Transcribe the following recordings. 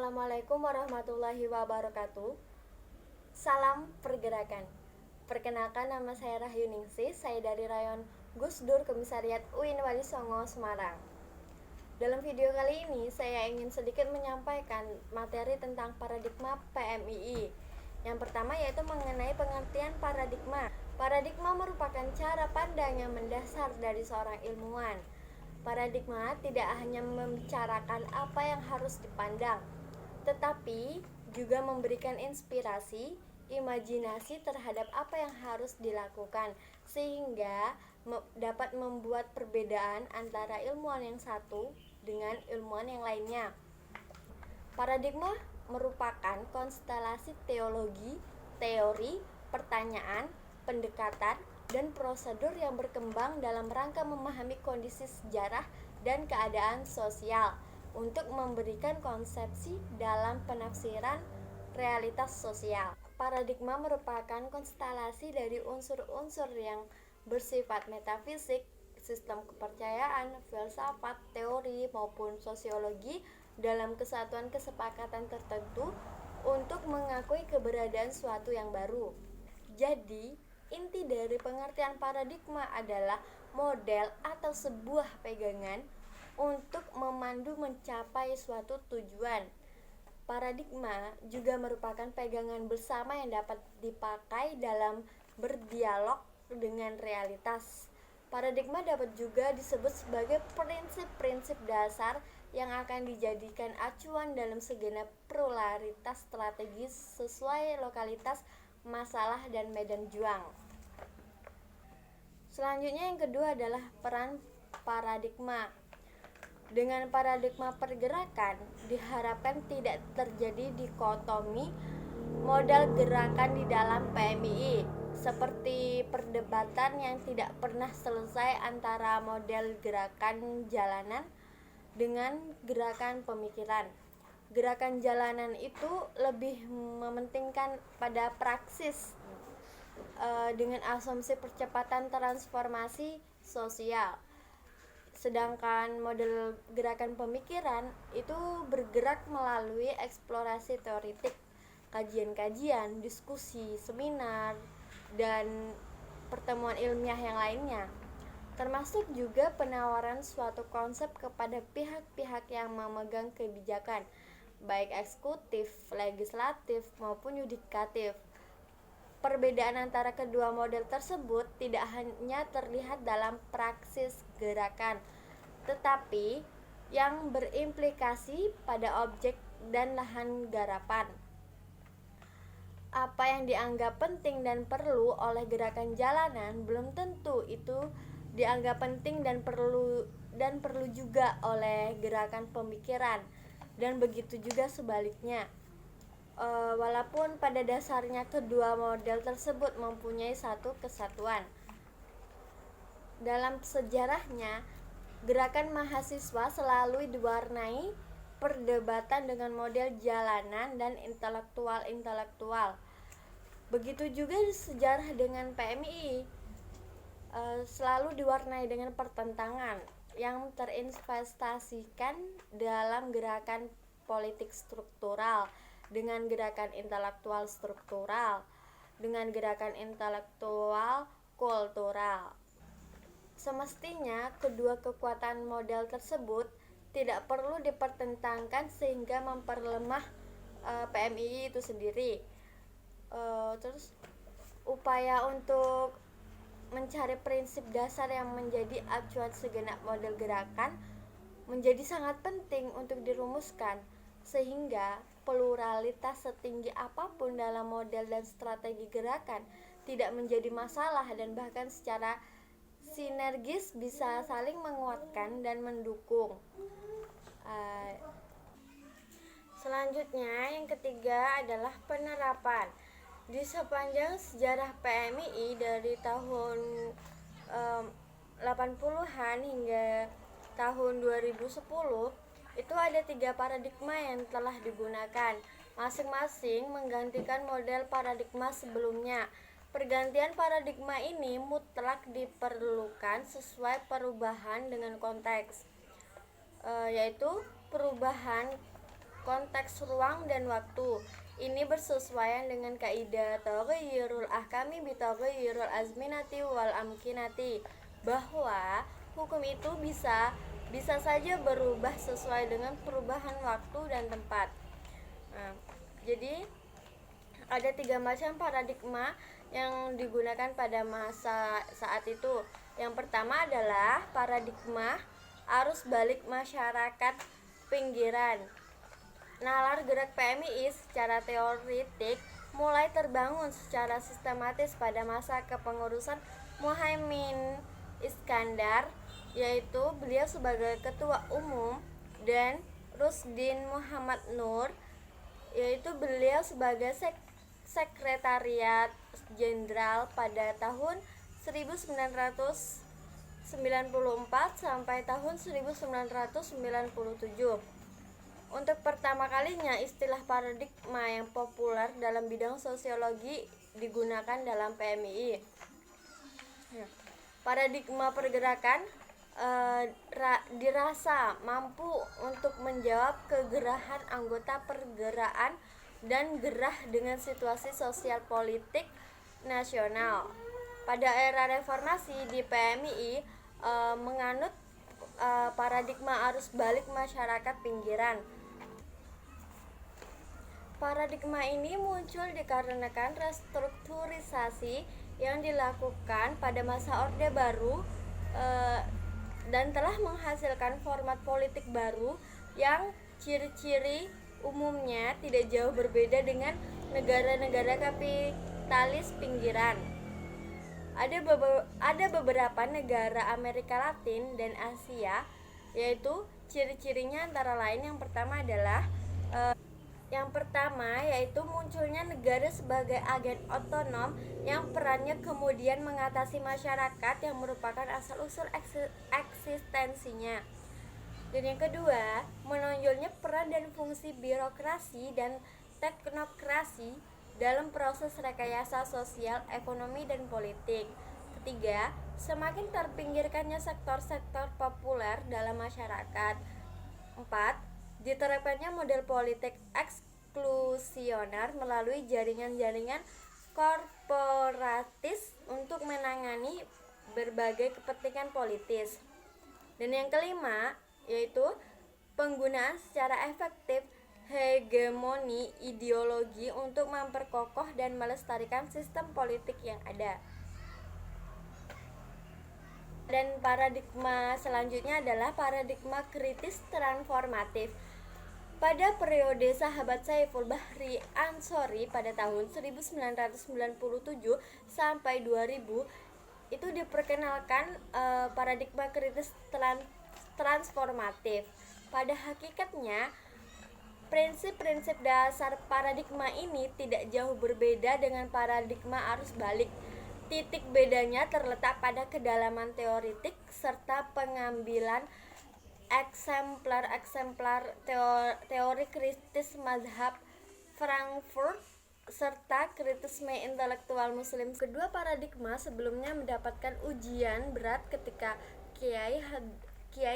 Assalamualaikum warahmatullahi wabarakatuh. Salam pergerakan. Perkenalkan, nama saya Rahyuningsih. Saya dari Rayon Gus Dur, Komisariat UIN Wali Songo, Semarang. Dalam video kali ini saya ingin sedikit menyampaikan materi tentang paradigma PMII. Yang pertama yaitu mengenai pengertian paradigma. Paradigma merupakan cara pandang yang mendasar dari seorang ilmuwan. Paradigma tidak hanya membicarakan apa yang harus dipandang, tetapi juga memberikan inspirasi, imajinasi terhadap apa yang harus dilakukan, sehingga dapat membuat perbedaan antara ilmuwan yang satu dengan ilmuwan yang lainnya. Paradigma merupakan konstelasi teologi, teori, pertanyaan, pendekatan, dan prosedur yang berkembang dalam rangka memahami kondisi sejarah dan keadaan sosial untuk memberikan konsepsi dalam penafsiran realitas sosial. Paradigma merupakan konstelasi dari unsur-unsur yang bersifat metafisik, sistem kepercayaan, filsafat, teori, maupun sosiologi dalam kesatuan kesepakatan tertentu untuk mengakui keberadaan suatu yang baru. Jadi, inti dari pengertian paradigma adalah model atau sebuah pegangan untuk memandu mencapai suatu tujuan. Paradigma juga merupakan pegangan bersama yang dapat dipakai dalam berdialog dengan realitas. Paradigma dapat juga disebut sebagai prinsip-prinsip dasar yang akan dijadikan acuan dalam segenap pluralitas strategis sesuai lokalitas, masalah, dan medan juang. Selanjutnya yang kedua adalah peran paradigma. Dengan paradigma pergerakan diharapkan tidak terjadi dikotomi modal gerakan di dalam PMII, seperti perdebatan yang tidak pernah selesai antara model gerakan jalanan dengan gerakan pemikiran. Gerakan jalanan itu lebih mementingkan pada praksis dengan asumsi percepatan transformasi sosial. Sedangkan model gerakan pemikiran itu bergerak melalui eksplorasi teoritik, kajian-kajian, diskusi, seminar, dan pertemuan ilmiah yang lainnya. Termasuk juga penawaran suatu konsep kepada pihak-pihak yang memegang kebijakan, baik eksekutif, legislatif, maupun yudikatif. Perbedaan antara kedua model tersebut tidak hanya terlihat dalam praksis gerakan, tetapi yang berimplikasi pada objek dan lahan garapan. Apa yang dianggap penting dan perlu oleh gerakan jalanan belum tentu itu dianggap penting dan perlu juga oleh gerakan pemikiran, dan begitu juga sebaliknya. Walaupun pada dasarnya kedua model tersebut mempunyai satu kesatuan. Dalam sejarahnya, gerakan mahasiswa selalu diwarnai perdebatan dengan model jalanan dan intelektual. Begitu juga sejarah dengan PMII selalu diwarnai dengan pertentangan yang terinvestasikan dalam gerakan politik struktural dengan gerakan intelektual struktural, dengan gerakan intelektual kultural. Semestinya kedua kekuatan model tersebut tidak perlu dipertentangkan sehingga memperlemah PMII itu sendiri. Terus upaya untuk mencari prinsip dasar yang menjadi acuan segenap model gerakan menjadi sangat penting untuk dirumuskan, sehingga pluralitas setinggi apapun dalam model dan strategi gerakan tidak menjadi masalah dan bahkan secara sinergis bisa saling menguatkan dan mendukung. Selanjutnya yang ketiga adalah penerapan. Di sepanjang sejarah PMII dari tahun 80-an hingga tahun 2010 itu ada 3 paradigma yang telah digunakan, masing-masing menggantikan model paradigma sebelumnya. Pergantian paradigma ini mutlak diperlukan sesuai perubahan dengan konteks, yaitu perubahan konteks ruang dan waktu. Ini bersesuaian dengan kaidah taghayyurul ahkami bi taghayyuril azminati wal amkinati, bahwa hukum itu bisa saja berubah sesuai dengan perubahan waktu dan tempat. Nah, jadi ada 3 macam paradigma yang digunakan pada masa saat itu. Yang pertama adalah paradigma arus balik masyarakat pinggiran. Nalar gerak PMII secara teoritik mulai terbangun secara sistematis pada masa kepengurusan Muhaimin Iskandar, yaitu beliau sebagai ketua umum, dan Rusdin Muhammad Nur, yaitu beliau sebagai sekretariat jenderal pada tahun 1994 sampai tahun 1997. Untuk pertama kalinya istilah paradigma yang populer dalam bidang sosiologi digunakan dalam PMII. Paradigma pergerakan dirasa mampu untuk menjawab kegerahan anggota pergerakan dan gerah dengan situasi sosial politik nasional. Pada era reformasi di PMII menganut paradigma arus balik masyarakat pinggiran. Paradigma ini muncul dikarenakan restrukturisasi yang dilakukan pada masa Orde Baru dan telah menghasilkan format politik baru yang ciri-ciri umumnya tidak jauh berbeda dengan negara-negara kapitalis pinggiran. Ada beberapa negara Amerika Latin dan Asia, yaitu ciri-cirinya antara lain yang pertama yaitu munculnya negara sebagai agen otonom yang perannya kemudian mengatasi masyarakat yang merupakan asal-usul eksistensinya. Dan yang kedua, menonjolnya peran dan fungsi birokrasi dan teknokrasi dalam proses rekayasa sosial, ekonomi, dan politik. Ketiga, semakin terpinggirkannya sektor-sektor populer dalam masyarakat. 4. Diterapkannya model politik eksklusioner melalui jaringan-jaringan korporatis untuk menangani berbagai kepentingan politis. Dan yang kelima, yaitu penggunaan secara efektif hegemoni ideologi untuk memperkokoh dan melestarikan sistem politik yang ada. Dan paradigma selanjutnya adalah paradigma kritis transformatif. Pada periode sahabat Saiful Bahri Ansori pada tahun 1997 sampai 2000 itu diperkenalkan paradigma kritis transformatif. Pada hakikatnya, prinsip-prinsip dasar paradigma ini tidak jauh berbeda dengan paradigma arus balik. Titik bedanya terletak pada kedalaman teoritik serta pengambilan eksemplar teori kritis mazhab Frankfurt serta kritisme intelektual muslim. Kedua paradigma sebelumnya mendapatkan ujian berat ketika Kiai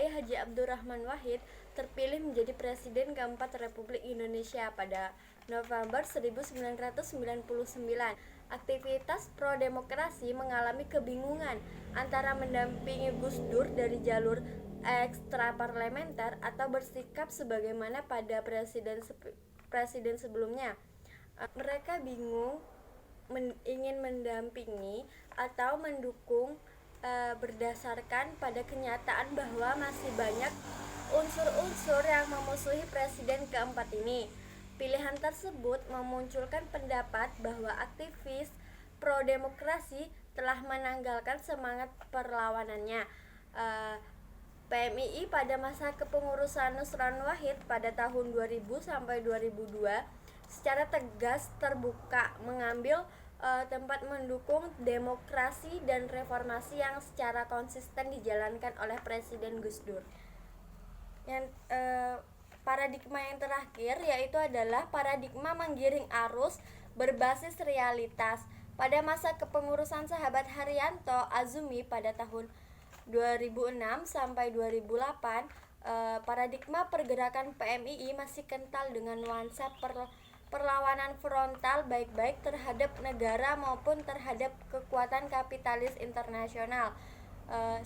Haji Abdurrahman Wahid terpilih menjadi Presiden keempat Republik Indonesia pada November 1999. Aktivitas pro-demokrasi mengalami kebingungan antara mendampingi Gus Dur dari jalur ekstraparlementer atau bersikap sebagaimana pada presiden sebelumnya. Mereka bingung ingin mendampingi atau mendukung berdasarkan pada kenyataan bahwa masih banyak unsur-unsur yang memusuhi presiden keempat ini. Pilihan tersebut memunculkan pendapat bahwa aktivis pro-demokrasi telah menanggalkan semangat perlawanannya. PMII pada masa kepengurusan Nusron Wahid pada tahun 2000 sampai 2002 secara tegas terbuka mengambil tempat mendukung demokrasi dan reformasi yang secara konsisten dijalankan oleh Presiden Gus Dur. Yang paradigma yang terakhir yaitu adalah paradigma menggiring arus berbasis realitas. Pada masa kepengurusan sahabat Haryanto Azumi pada tahun 2006 sampai 2008, paradigma pergerakan PMII masih kental dengan nuansa perlawanan frontal baik-baik terhadap negara maupun terhadap kekuatan kapitalis internasional,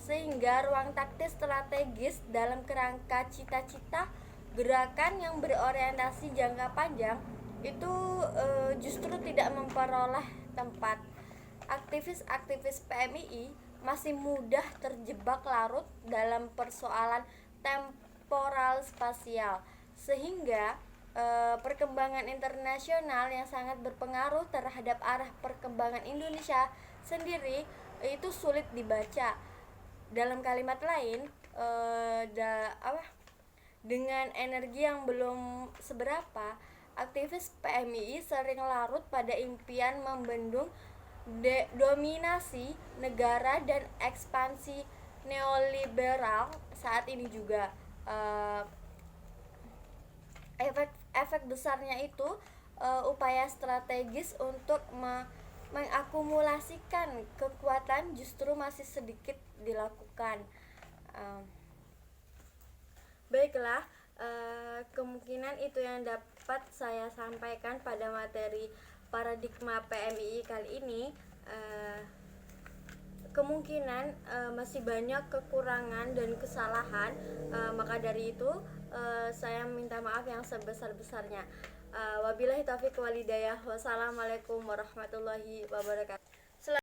sehingga ruang taktis strategis dalam kerangka cita-cita gerakan yang berorientasi jangka panjang itu justru tidak memperoleh tempat. Aktivis-aktivis PMII masih mudah terjebak larut dalam persoalan temporal spasial, sehingga perkembangan internasional yang sangat berpengaruh terhadap arah perkembangan Indonesia sendiri itu sulit dibaca. Dalam kalimat lain, dengan energi yang belum seberapa, aktivis PMII sering larut pada impian membendung dominasi negara dan ekspansi neoliberal saat ini juga. Efek besarnya itu upaya strategis untuk mengakumulasikan kekuatan justru masih sedikit dilakukan. Baiklah, kemungkinan itu yang dapat saya sampaikan pada materi paradigma PMII kali ini. Kemungkinan masih banyak kekurangan dan kesalahan, maka dari itu saya minta maaf yang sebesar-besarnya. Wabillahi taufiq walhidayah. Wassalamualaikum warahmatullahi wabarakatuh.